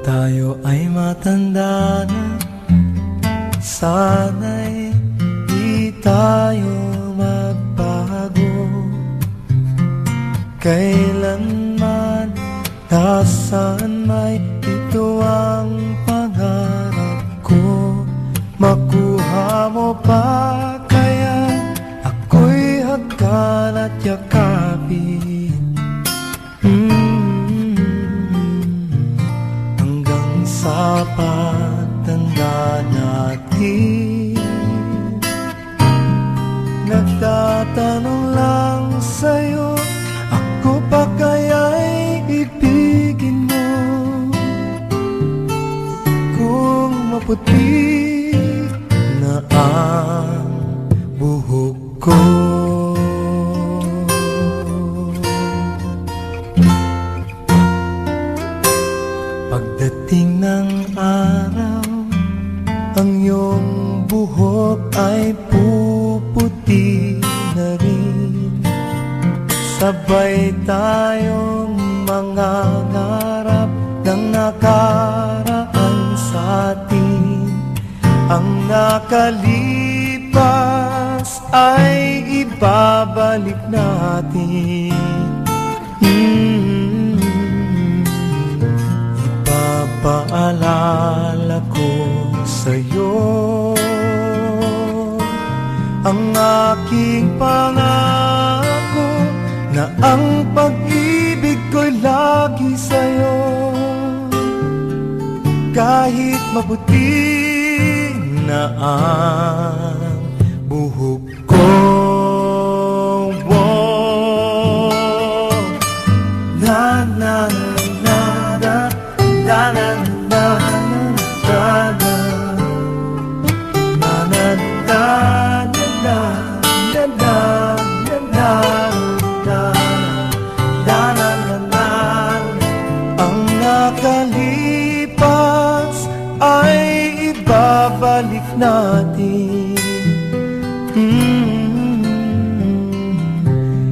tayo ay matanda na, sana'y di tayo magbago. Kailanman, nasaan may ito ang pangarap ko. Makuha mo pa kaya ako'y hagkan at yakapin. Hanggang sa pagtanda natin, nagtatanong lang sa'yo, ako pa kaya'y ibigin mo? Kung maputi na ang buhok ko, pagdating ng araw, ang iyong buhok ay puputi na rin. Sabay tayong mga ngarap ng nakaraan sa atin. Ang nakalipas ay ibabalik natin. Ipapaalala ko sa'yo ang aking pangako, na ang pag-ibig ko'y lagi sa'yo. Kahit maputi na ang buhok ko, na na na na na na na nakalipas ay ibabalik natin.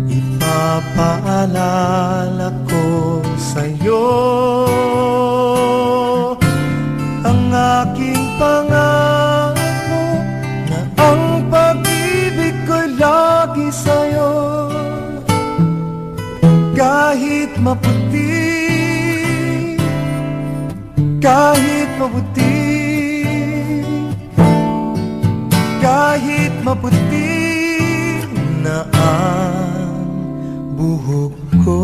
Ipapaalala ko sa'yo ang aking pangako, na ang pag-ibig ko'y lagi sa'yo. Kahit maputi, kahit maputi, kahit maputi na ang buhok ko.